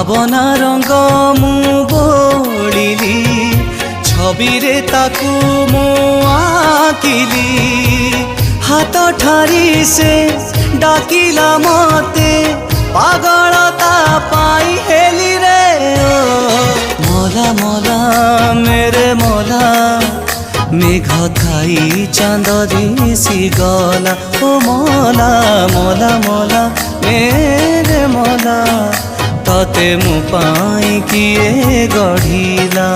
भावना रंग मु बोलिली छवि रे ताकू मु आकिली हाथ ठारी से डाकिला मते पागलता पाई हेली रे ओ मोला मोला मेरे मोला मेघ खाई चांद दिसी गला ओ मोला मोला मोला मेरे मोला तते मु पाई किए गढ़िला।